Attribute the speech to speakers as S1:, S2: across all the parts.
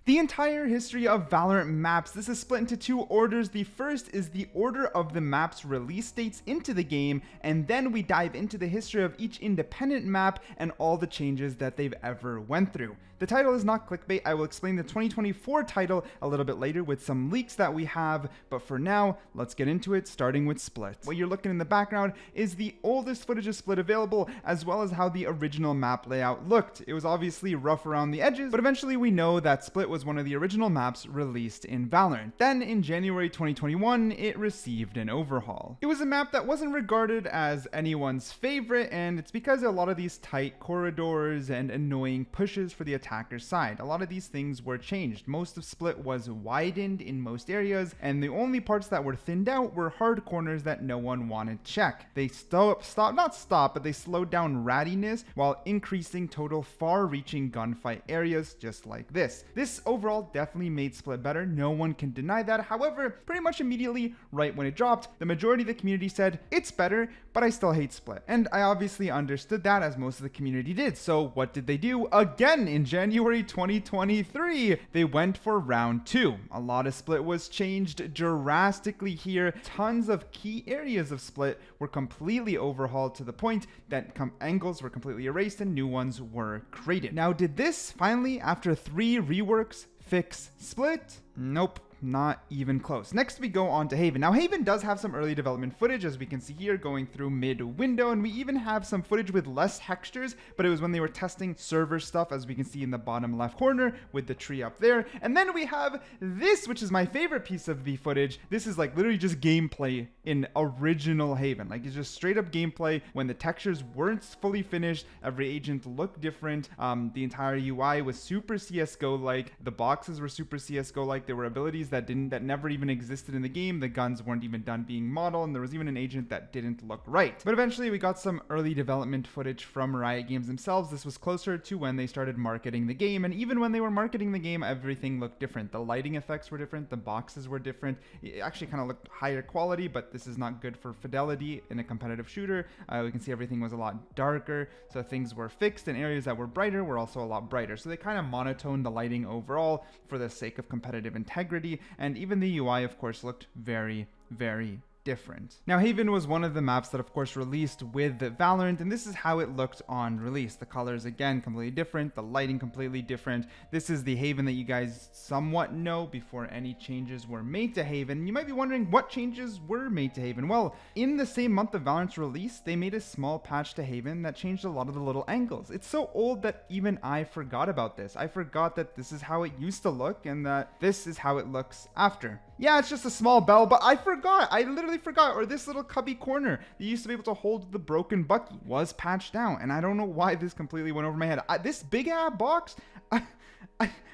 S1: The entire history of Valorant maps, this is split into two orders. The first is the order of the map's release dates into the game, and then we dive into the history of each independent map and all the changes that they've ever went through. The title is not clickbait. I will explain the 2024 title a little bit later with some leaks that we have, but for now, let's get into it, starting with Split. What you're looking in the background is the oldest footage of Split available, as well as how the original map layout looked. It was obviously rough around the edges, but eventually we know that Split was one of the original maps released in Valorant. Then in January 2021, it received an overhaul. It was a map that wasn't regarded as anyone's favorite, and it's because of a lot of these tight corridors and annoying pushes for the attacker's side. A lot of these things were changed. Most of Split was widened in most areas, and the only parts that were thinned out were hard corners that no one wanted to check. They but they slowed down rattiness while increasing total far-reaching gunfight areas just like this. This overall definitely made Split better. No one can deny that. However, pretty much immediately right when it dropped, the majority of the community said, it's better, but I still hate Split. And I obviously understood that, as most of the community did. So what did they do? Again, in January 2023, they went for round 2. A lot of Split was changed drastically here. Tons of key areas of Split were completely overhauled to the point that angles were completely erased and new ones were created. Now, did this finally, after 3 reworks, fix Split? Nope. Not even close. Next, we go on to Haven. Now, Haven does have some early development footage, as we can see here, going through mid-window, and we even have some footage with less textures, but it was when they were testing server stuff, as we can see in the bottom left corner with the tree up there. And then we have this, which is my favorite piece of the footage. This is like literally just gameplay in original Haven. Like, it's just straight up gameplay when the textures weren't fully finished. Every agent looked different. The entire UI was super CSGO-like. The boxes were super CSGO-like. There were abilities that never even existed in the game. The guns weren't even done being modeled, and there was even an agent that didn't look right. But eventually we got some early development footage from Riot Games themselves. This was closer to when they started marketing the game, and even when they were marketing the game, everything looked different. The lighting effects were different, the boxes were different. It actually kind of looked higher quality, but this is not good for fidelity in a competitive shooter. We can see everything was a lot darker, so things were fixed, and areas that were brighter were also a lot brighter. So they kind of monotoned the lighting overall for the sake of competitive integrity. And even the UI, of course, looked very, very different. Now, Haven was one of the maps that, of course, released with Valorant, and this is how it looked on release. The colors, again, completely different. The lighting, completely different. This is the Haven that you guys somewhat know before any changes were made to Haven. You might be wondering what changes were made to Haven. Well, in the same month of Valorant's release, they made a small patch to Haven that changed a lot of the little angles. It's so old that even I forgot about this. I forgot that this is how it used to look and that this is how it looks after. Yeah, it's just a small bell, but I forgot. I literally forgot. Or this little cubby corner that you used to be able to hold the broken Bucky was patched down, and I don't know why this completely went over my head. This big ass box,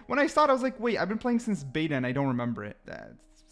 S1: when I saw it, I was like, wait, I've been playing since beta and I don't remember it.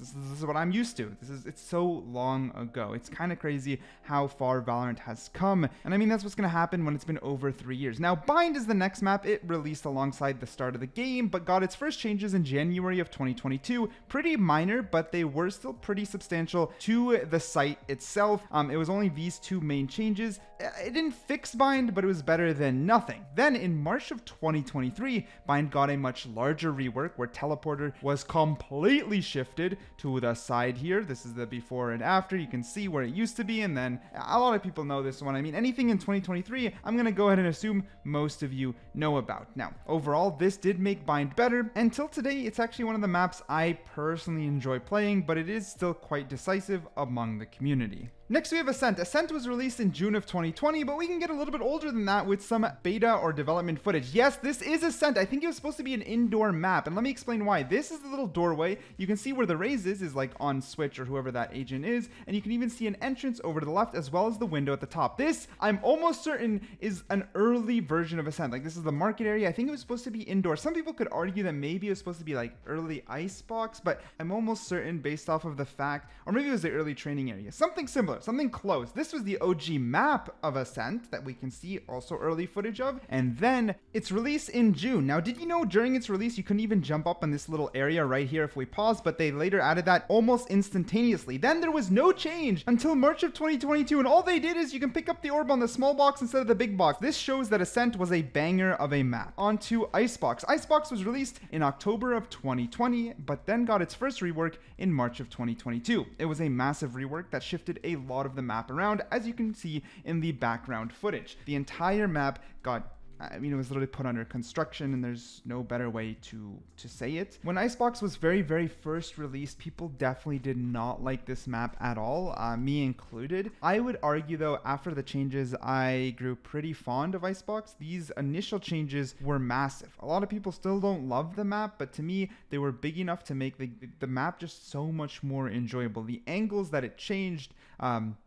S1: This is what I'm used to. It's so long ago. It's kind of crazy how far Valorant has come. And I mean, that's what's going to happen when it's been over 3 years. Now, Bind is the next map. It released alongside the start of the game, but got its first changes in January of 2022. Pretty minor, but they were still pretty substantial to the site itself. It was only these 2 main changes. It didn't fix Bind, but it was better than nothing. Then in March of 2023, Bind got a much larger rework where Teleporter was completely shifted to the side here. This is the before and after. You can see where it used to be, and then a lot of people know this one. I mean, anything in 2023, I'm gonna go ahead and assume most of you know about. Now, overall, this did make Bind better. Until today, it's actually one of the maps I personally enjoy playing, but it is still quite decisive among the community. Next, we have Ascent. Ascent was released in June of 2020, but we can get a little bit older than that with some beta or development footage. Yes, this is Ascent. I think it was supposed to be an indoor map, and let me explain why. This is the little doorway. You can see where the raise is like on Switch or whoever that agent is, and you can even see an entrance over to the left as well as the window at the top. This, I'm almost certain, is an early version of Ascent. Like, this is the market area. I think it was supposed to be indoor. Some people could argue that maybe it was supposed to be like early Icebox, but I'm almost certain based off of the fact, or maybe it was the early training area. Something similar. similar, something close. This was the OG map of Ascent that we can see also early footage of, and then its release in June. Now, did you know during its release you couldn't even jump up in this little area right here if we pause, but they later added that almost instantaneously. Then there was no change until March of 2022, and all they did is you can pick up the orb on the small box instead of the big box. This shows that Ascent was a banger of a map. On to Icebox. Icebox was released in October of 2020, but then got its first rework in March of 2022. It was a massive rework that shifted a lot of the map around, as you can see in the background footage. The entire map got, it was literally put under construction, and there's no better way to say it. When Icebox was very first released, people definitely did not like this map at all, me included. I would argue though, after the changes, I grew pretty fond of Icebox. These initial changes were massive. A lot of people still don't love the map, but to me, they were big enough to make the map just so much more enjoyable. The angles that it changed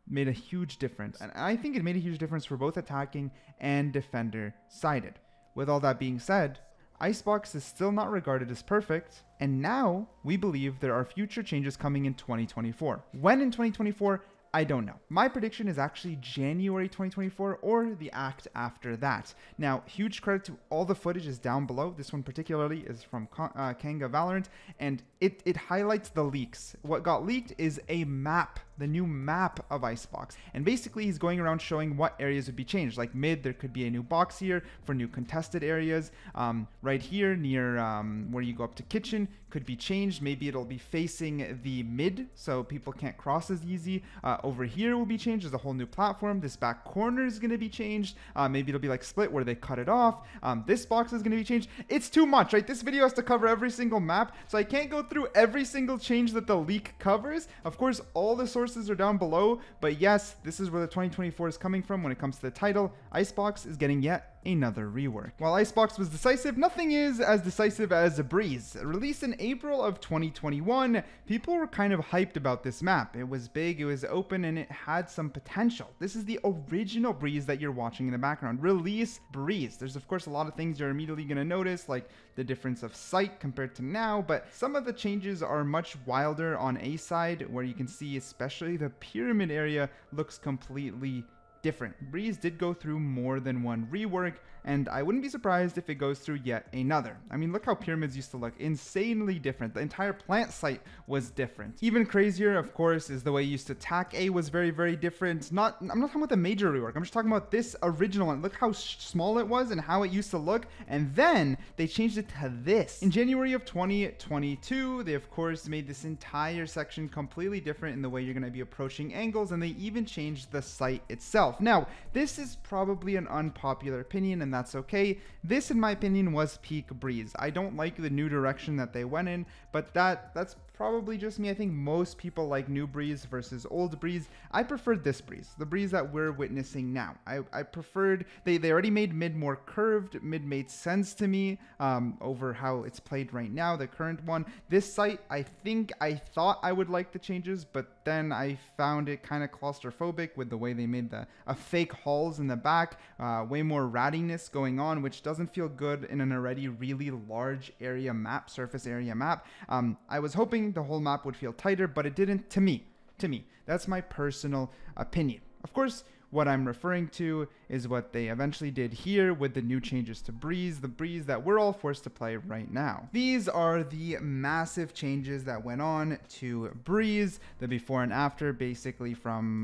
S1: made a huge difference, and I think it made a huge difference for both attacking and defender sided. With all that being said, Icebox is still not regarded as perfect, and now we believe there are future changes coming in 2024. When in 2024, I don't know. My prediction is actually January 2024 or the act after that. Now, huge credit to all the footage is down below. This one particularly is from Kanga Valorant, and it highlights the leaks. What got leaked is a map, the new map of Icebox. And basically he's going around showing what areas would be changed. Like mid, there could be a new box here for new contested areas. Right here near where you go up to kitchen could be changed. Maybe it'll be facing the mid so people can't cross as easy. Over here will be changed. There's a whole new platform. This back corner is going to be changed. Maybe it'll be like split where they cut it off. This box is going to be changed. It's too much, right? This video has to cover every single map, so I can't go through every single change that the leak covers. Of course, all the sources are down below, but yes, this is where the 2024 is coming from when it comes to the title. Icebox is getting yet another rework. While Icebox was decisive, nothing is as decisive as a Breeze. Released in April of 2021, people were kind of hyped about this map. It was big, it was open, and it had some potential. This is the original Breeze that you're watching in the background. Release Breeze. There's of course a lot of things you're immediately going to notice, like the difference of sight compared to now, but some of the changes are much wilder on A side, where you can see especially the pyramid area looks completely different. Breeze did go through more than one rework, and I wouldn't be surprised if it goes through yet another. I mean, look how pyramids used to look, insanely different. The entire plant site was different. Even crazier, of course, is the way you used to attack A was very different. I'm not talking about the major rework, I'm just talking about this original one. Look how small it was and how it used to look, and then they changed it to this. In January of 2022, they of course made this entire section completely different in the way you're going to be approaching angles, and they even changed the site itself. Now, this is probably an unpopular opinion, and that's okay. This, in my opinion, was peak Breeze. I don't like the new direction that they went in, but that's probably just me. I think most people like new Breeze versus old Breeze. I preferred this Breeze, the Breeze that we're witnessing now. I preferred, they already made mid more curved. Mid made sense to me over how it's played right now, the current one. This site, I thought I would like the changes, but then I found it kind of claustrophobic with the way they made a fake halls in the back, way more rattiness going on, which doesn't feel good in an already really large area map, surface area map. I was hoping the whole map would feel tighter, but it didn't to me. That's my personal opinion. Of course, what I'm referring to is what they eventually did here with the new changes to Breeze, the Breeze that we're all forced to play right now. These are the massive changes that went on to Breeze, the before and after, basically from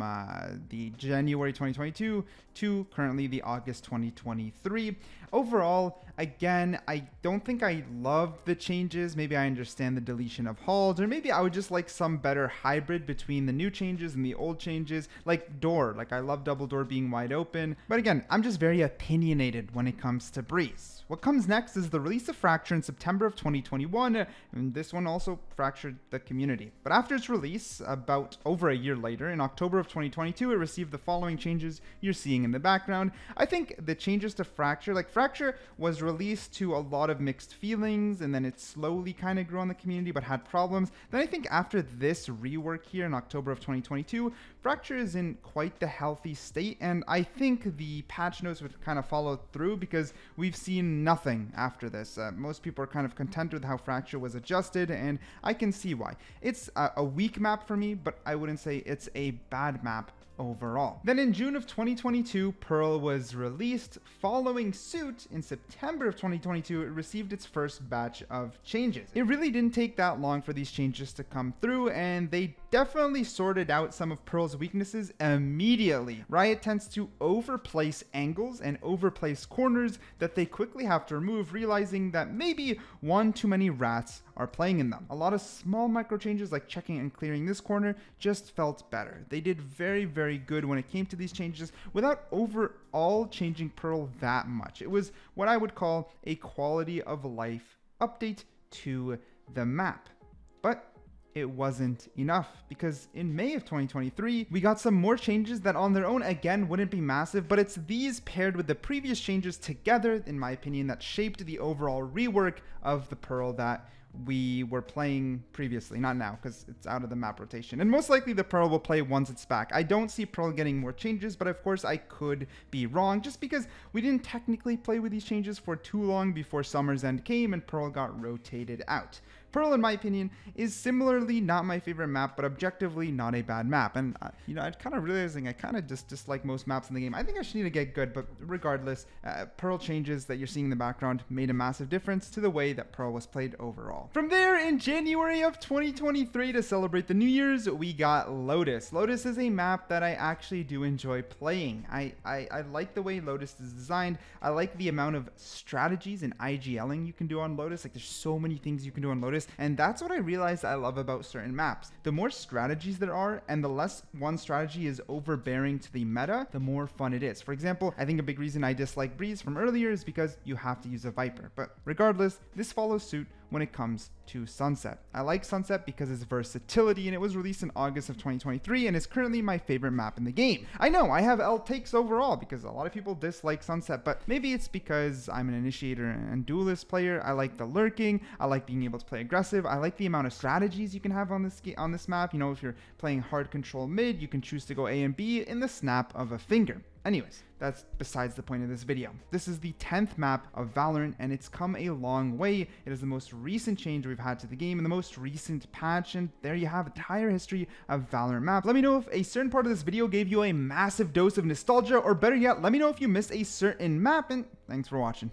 S1: the January 2022 to currently the August 2023. Overall, again, I don't think I loved the changes. Maybe I understand the deletion of halls, or maybe I would just like some better hybrid between the new changes and the old changes, like door. Like, I love double door being wide open. But again, I'm just very opinionated when it comes to Breeze. What comes next is the release of Fracture in September of 2021, and this one also fractured the community. But after its release, about over a year later, in October of 2022, it received the following changes you're seeing in the background. I think the changes to Fracture, like Fracture was released to a lot of mixed feelings, and then it slowly kind of grew on the community but had problems. Then I think after this rework here in October of 2022, Fracture is in quite the healthy state, and I think the patch notes would kind of follow through because we've seen nothing after this. Most people are kind of content with how Fracture was adjusted, and I can see why. It's a weak map for me, but I wouldn't say it's a bad map overall. Then in June of 2022, Pearl was released. Following suit, in September of 2022, it received its first batch of changes. It really didn't take that long for these changes to come through, and they definitely sorted out some of Pearl's weaknesses immediately. Riot tends to overplace angles and overplace corners that they quickly have to remove, realizing that maybe one too many rats are playing in them. A lot of small micro changes like checking and clearing this corner just felt better. They did very, very good when it came to these changes without overall changing Pearl that much. It was what I would call a quality of life update to the map. But it wasn't enough, because in May of 2023, we got some more changes that on their own, again, wouldn't be massive, but it's these paired with the previous changes together, in my opinion, that shaped the overall rework of the Pearl that we were playing previously. Not now, because it's out of the map rotation. And most likely the Pearl will play once it's back. I don't see Pearl getting more changes, but of course I could be wrong, just because we didn't technically play with these changes for too long before Summer's End came and Pearl got rotated out. Pearl, in my opinion, is similarly not my favorite map, but objectively not a bad map. And, I'm kind of realizing I kind of just dislike most maps in the game. I think I should need to get good, but regardless, Pearl changes that you're seeing in the background made a massive difference to the way that Pearl was played overall. From there, in January of 2023, to celebrate the New Year's, we got Lotus. Lotus is a map that I actually do enjoy playing. I like the way Lotus is designed. I like the amount of strategies and IGLing you can do on Lotus. Like, there's so many things you can do on Lotus. And that's what I realized I love about certain maps. The more strategies there are, and the less one strategy is overbearing to the meta, the more fun it is. For example, I think a big reason I dislike Breeze from earlier is because you have to use a Viper. But regardless, this follows suit when it comes to Sunset. I like Sunset because of its versatility, and it was released in August of 2023 and is currently my favorite map in the game. I know I have L takes overall because a lot of people dislike Sunset, but maybe it's because I'm an initiator and duelist player. I like the lurking, I like being able to play aggressive, I like the amount of strategies you can have on this map. If you're playing hard control mid, you can choose to go A and B in the snap of a finger. Anyways, that's besides the point of this video. This is the 10th map of Valorant, and it's come a long way. It is the most recent change we've had to the game and the most recent patch, and there you have the entire history of Valorant maps. Let me know if a certain part of this video gave you a massive dose of nostalgia, or better yet, let me know if you missed a certain map, and thanks for watching.